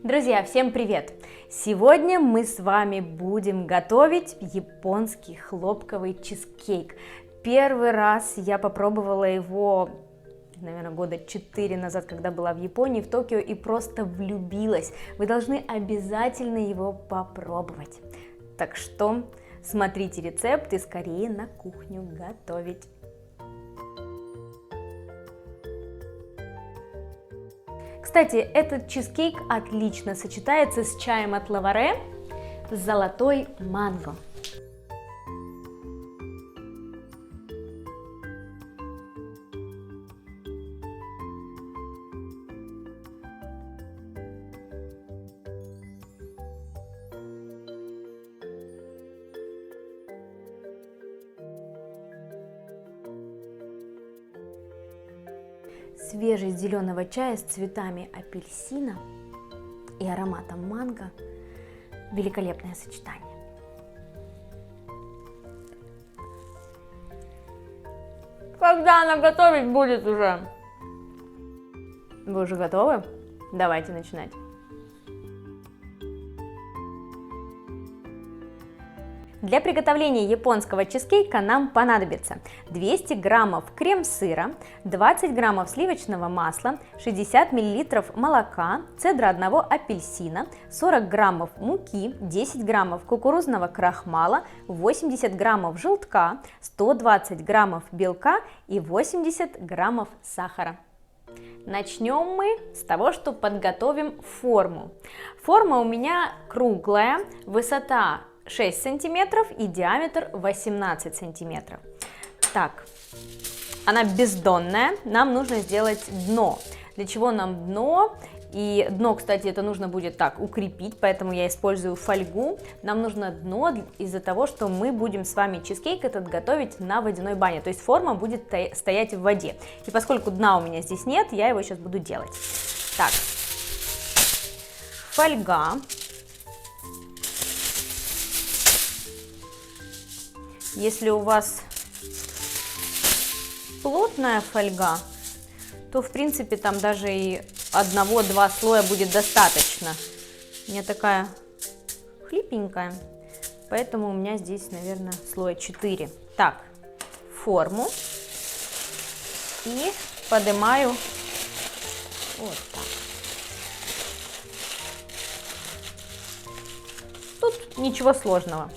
Друзья, всем привет! Сегодня мы с вами будем готовить японский хлопковый чизкейк. Первый раз я попробовала его, наверное, года 4 назад, когда была в Японии, в Токио, и просто влюбилась. Вы должны обязательно его попробовать. Так что смотрите рецепт и скорее на кухню готовить. Кстати, этот чизкейк отлично сочетается с чаем от Лаваре с золотой манго. Свежесть зеленого чая с цветами апельсина и ароматом манго – великолепное сочетание. Когда она готовить будет уже? Вы уже готовы? Давайте начинать. Для приготовления японского чизкейка нам понадобится 200 граммов крем-сыра, 20 граммов сливочного масла, 60 миллилитров молока, цедра одного апельсина, 40 граммов муки, 10 граммов кукурузного крахмала, 80 граммов желтка, 120 граммов белка и 80 граммов сахара. Начнем мы с того, что подготовим форму. Форма у меня круглая, высота 6 сантиметров и диаметр 18 сантиметров. Так, она бездонная, нам нужно сделать дно. Для чего нам дно? И дно, кстати, это нужно будет так укрепить, поэтому я использую фольгу. Нам нужно дно из-за того, что мы будем с вами чизкейк этот готовить на водяной бане, то есть форма будет стоять в воде. И поскольку дна у меня здесь нет, я его сейчас буду делать. Так, фольга. Если у вас плотная фольга, то в принципе там даже и 1-2 слоя будет достаточно. У меня такая хлипенькая, поэтому у меня здесь, наверное, слоя 4. Так, форму и поднимаю вот так. Тут ничего сложного.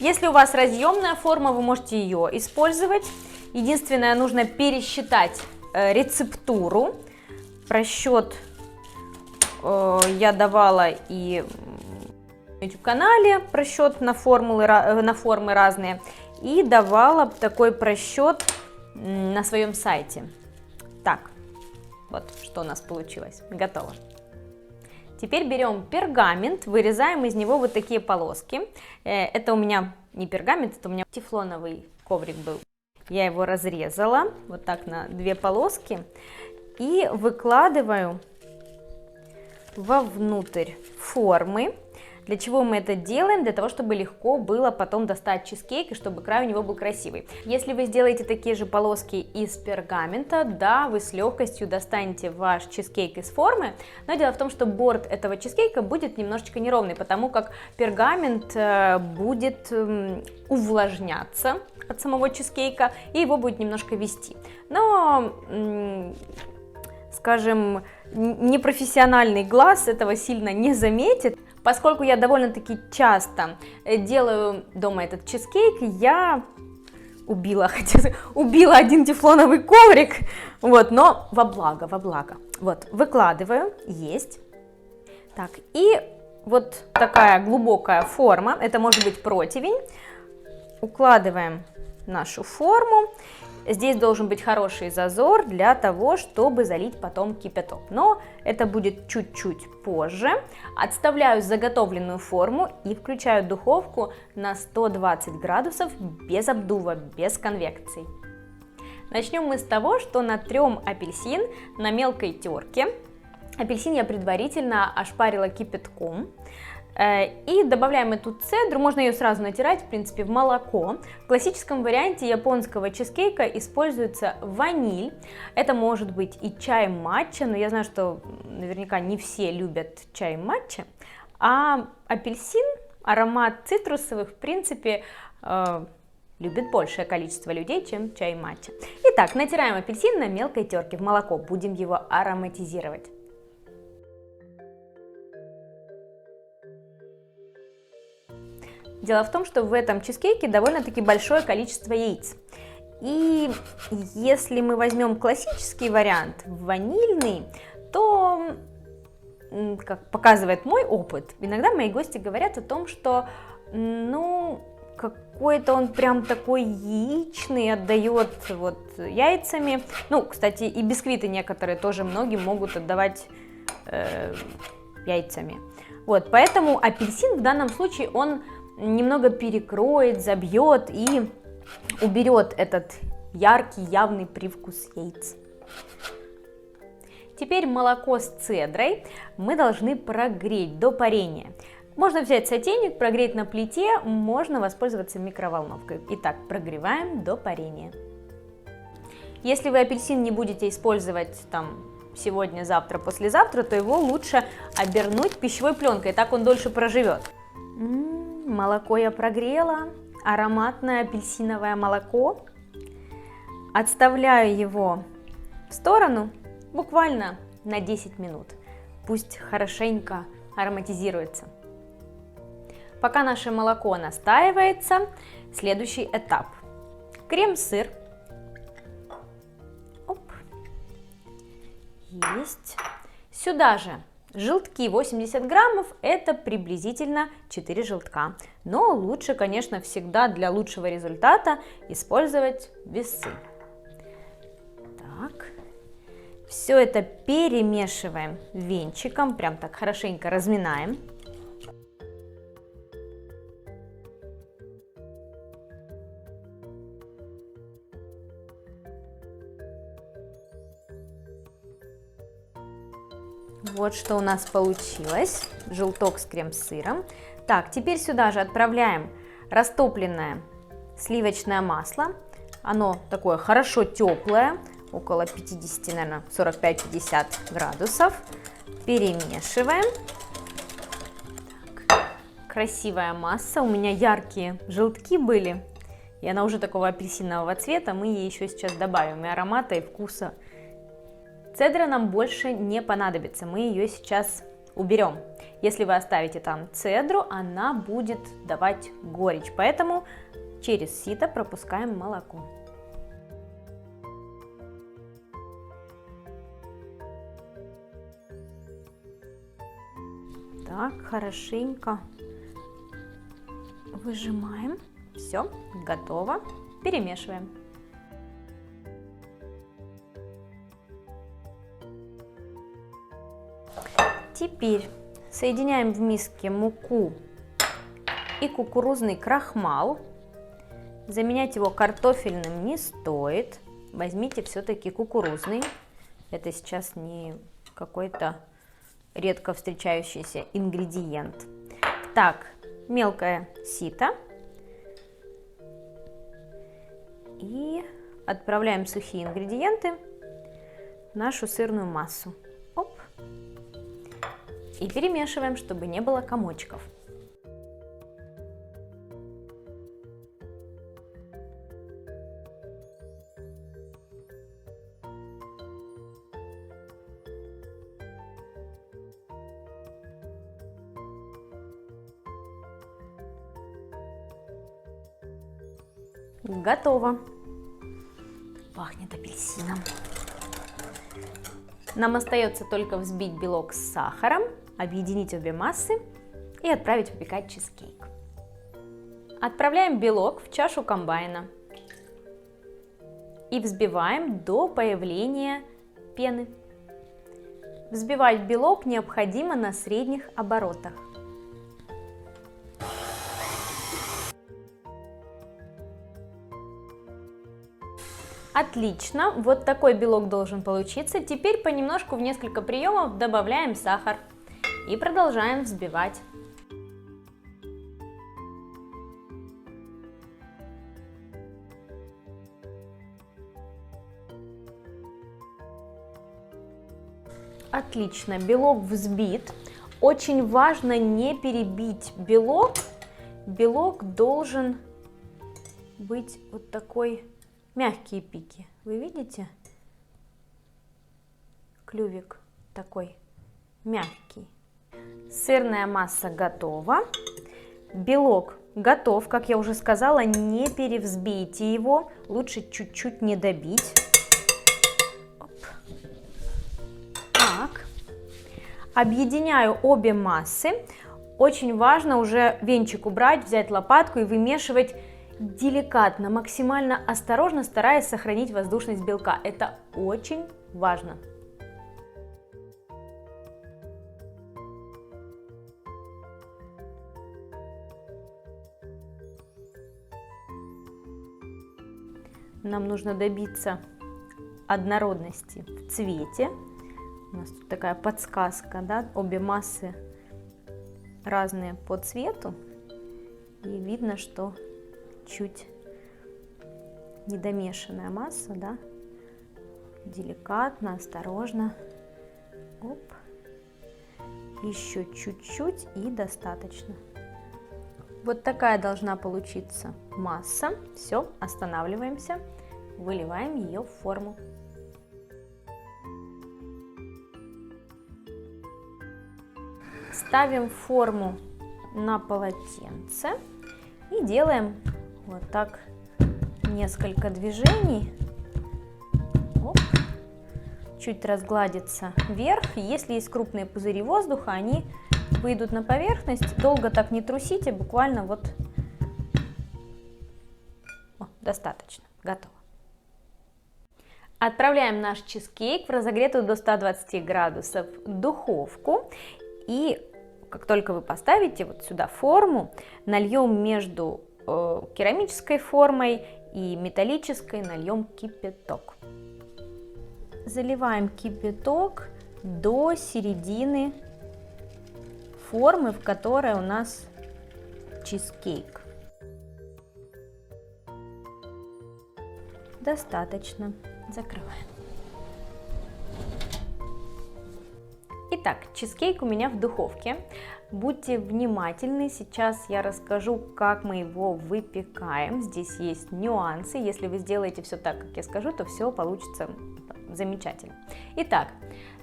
Если у вас разъемная форма, вы можете ее использовать. Единственное, нужно пересчитать рецептуру. Просчет я давала и на YouTube-канале, просчет на формы разные. И давала такой просчет на своем сайте. Так, вот что у нас получилось. Готово. Теперь берем пергамент, вырезаем из него вот такие полоски. Это у меня не пергамент, это у меня тефлоновый коврик был. Я его разрезала вот так на 2 полоски и выкладываю вовнутрь формы. Для чего мы это делаем? Для того, чтобы легко было потом достать чизкейк и чтобы край у него был красивый. Если вы сделаете такие же полоски из пергамента, да, вы с легкостью достанете ваш чизкейк из формы, но дело в том, что борт этого чизкейка будет немножечко неровный, потому как пергамент будет увлажняться от самого чизкейка и его будет немножко вести. Но, скажем, непрофессиональный глаз этого сильно не заметит. Поскольку я довольно-таки часто делаю дома этот чизкейк, я убила один тефлоновый коврик, вот, но во благо. Вот, выкладываю, есть. Так, и вот такая глубокая форма, это может быть противень. Укладываем нашу форму. Здесь должен быть хороший зазор для того, чтобы залить потом кипяток. Но это будет чуть-чуть позже. Отставляю заготовленную форму и включаю духовку на 120 градусов без обдува, без конвекции. Начнем мы с того, что натрем апельсин на мелкой терке. Апельсин я предварительно ошпарила кипятком. И добавляем эту цедру, можно ее сразу натирать, в принципе, в молоко. В классическом варианте японского чизкейка используется ваниль. Это может быть и чай матча, но я знаю, что наверняка не все любят чай матча. А апельсин, аромат цитрусовых, в принципе, любит большее количество людей, чем чай матча. Итак, натираем апельсин на мелкой терке в молоко, будем его ароматизировать. Дело в том, что в этом чизкейке довольно-таки большое количество яиц. И если мы возьмем классический вариант, ванильный, то, как показывает мой опыт, иногда мои гости говорят о том, что, какой-то он прям такой яичный, отдает вот яйцами. Кстати, и бисквиты некоторые тоже многие могут отдавать яйцами. Вот, поэтому апельсин в данном случае он немного перекроет, забьет и уберет этот яркий, явный привкус яиц. Теперь молоко с цедрой мы должны прогреть до парения. Можно взять сотейник, прогреть на плите, можно воспользоваться микроволновкой. Итак, прогреваем до парения. Если вы апельсин не будете использовать сегодня, завтра, послезавтра, то его лучше обернуть пищевой пленкой, так он дольше проживет. Молоко я прогрела, ароматное апельсиновое молоко. Отставляю его в сторону буквально на 10 минут. Пусть хорошенько ароматизируется. Пока наше молоко настаивается, следующий этап. Крем-сыр. Есть. Сюда же желтки 80 граммов, это приблизительно 4 желтка. Но лучше, конечно, всегда для лучшего результата использовать весы. Так. Все это перемешиваем венчиком, прям так хорошенько разминаем. Вот что у нас получилось, желток с крем-сыром. Так, теперь сюда же отправляем растопленное сливочное масло. Оно такое хорошо теплое, около 50, наверное, 45-50 градусов. Перемешиваем. Так, красивая масса, у меня яркие желтки были. И она уже такого апельсинового цвета, мы ей еще сейчас добавим и аромата, и вкуса. Цедра нам больше не понадобится, мы ее сейчас уберем. Если вы оставите там цедру, она будет давать горечь, поэтому через сито пропускаем молоко. Так, хорошенько выжимаем. Все, готово. Перемешиваем. Теперь соединяем в миске муку и кукурузный крахмал. Заменять его картофельным не стоит. Возьмите все-таки кукурузный. Это сейчас не какой-то редко встречающийся ингредиент. Так, мелкое сито. И отправляем сухие ингредиенты в нашу сырную массу. Оп. И перемешиваем, чтобы не было комочков. Готово. Пахнет апельсином. Нам остается только взбить белок с сахаром, объединить обе массы и отправить выпекать чизкейк. Отправляем белок в чашу комбайна и взбиваем до появления пены. Взбивать белок необходимо на средних оборотах. Отлично, вот такой белок должен получиться. Теперь понемножку в несколько приемов добавляем сахар и продолжаем взбивать. Отлично, белок взбит. Очень важно не перебить белок. Белок должен быть вот такой мягкие пики. Вы видите? Клювик такой мягкий. Сырная масса готова. Белок готов, как я уже сказала, не перевзбейте его, лучше чуть-чуть не добить. Оп. Так. Объединяю обе массы. Очень важно уже венчик убрать, взять лопатку и вымешивать деликатно, максимально осторожно, стараясь сохранить воздушность белка. Это очень важно. Нам нужно добиться однородности в цвете. У нас тут такая подсказка, да, обе массы разные по цвету. И видно, что чуть недомешанная масса, да, деликатно, осторожно. Оп. Еще чуть-чуть и достаточно. Вот такая должна получиться масса. Все, останавливаемся, выливаем ее в форму. Ставим форму на полотенце и делаем вот так несколько движений. Оп. Чуть разгладится верх. Если есть крупные пузыри воздуха, они выйдут на поверхность. Долго так не трусите, буквально вот. О, достаточно, готово. Отправляем наш чизкейк в разогретую до 120 градусов духовку. И как только вы поставите вот сюда форму, нальем между керамической формой и металлической, нальем кипяток. Заливаем кипяток до середины формы, в которой у нас чизкейк. Достаточно. Закрываем. Итак, чизкейк у меня в духовке. Будьте внимательны, сейчас я расскажу, как мы его выпекаем. Здесь есть нюансы. Если вы сделаете все так, как я скажу, то все получится замечательно. Итак,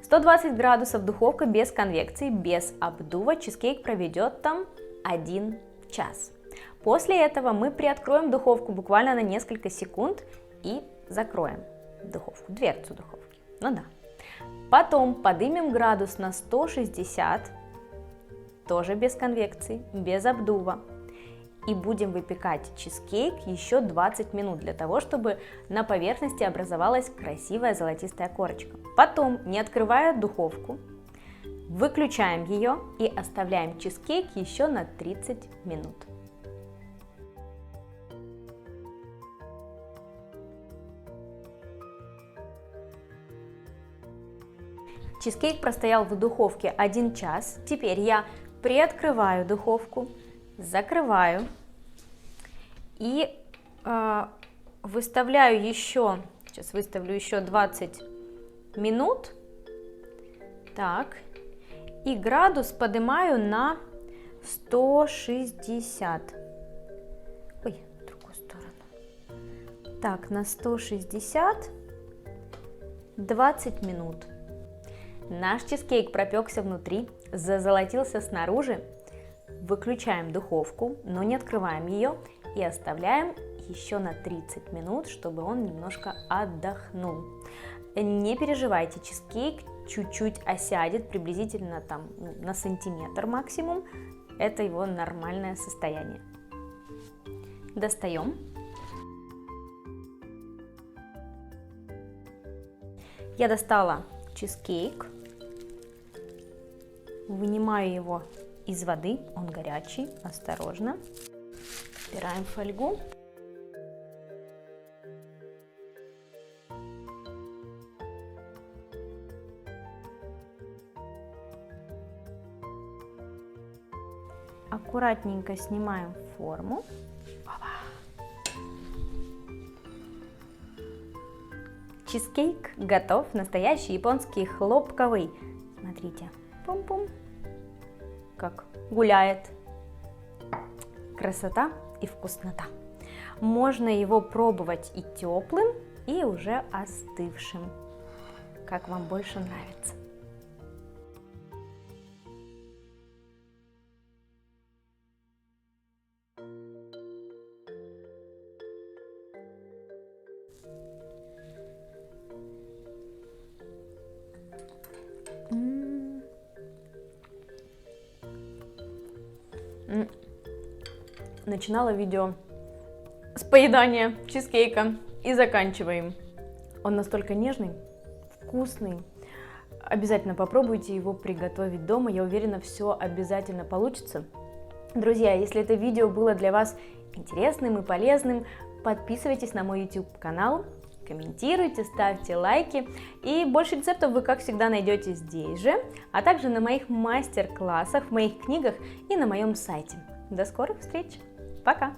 120 градусов духовка без конвекции, без обдува. Чизкейк проведет там 1 час. После этого мы приоткроем духовку буквально на несколько секунд и закроем духовку, дверцу духовки. Ну да. Потом поднимем градус на 160, тоже без конвекции, без обдува. И будем выпекать чизкейк еще 20 минут, для того, чтобы на поверхности образовалась красивая золотистая корочка. Потом, не открывая духовку, выключаем ее и оставляем чизкейк еще на 30 минут. Чизкейк простоял в духовке 1 час. Теперь я приоткрываю духовку, закрываю и выставляю еще, сейчас выставлю еще 20 минут. Так, и градус поднимаю на 160. Ой, в другую сторону. Так, на 160, 20 минут. Наш чизкейк пропекся внутри, зазолотился снаружи. Выключаем духовку, но не открываем ее и оставляем еще на 30 минут, чтобы он немножко отдохнул. Не переживайте, чизкейк чуть-чуть осядет, приблизительно там на сантиметр максимум. Это его нормальное состояние. Достаем. Я достала чизкейк. Вынимаю его из воды, он горячий, осторожно. Убираем фольгу. Аккуратненько снимаем форму. Чизкейк готов, настоящий японский хлопковый. Смотрите, пум-пум, как гуляет. Красота и вкуснота. Можно его пробовать и теплым, и уже остывшим, как вам больше нравится. Начинала видео с поедания чизкейка и заканчиваем. Он настолько нежный, вкусный. Обязательно попробуйте его приготовить дома. Я уверена, все обязательно получится. Друзья, если это видео было для вас интересным и полезным, подписывайтесь на мой YouTube канал, комментируйте, ставьте лайки. И больше рецептов вы, как всегда, найдете здесь же, а также на моих мастер-классах, в моих книгах и на моем сайте. До скорых встреч! Пока!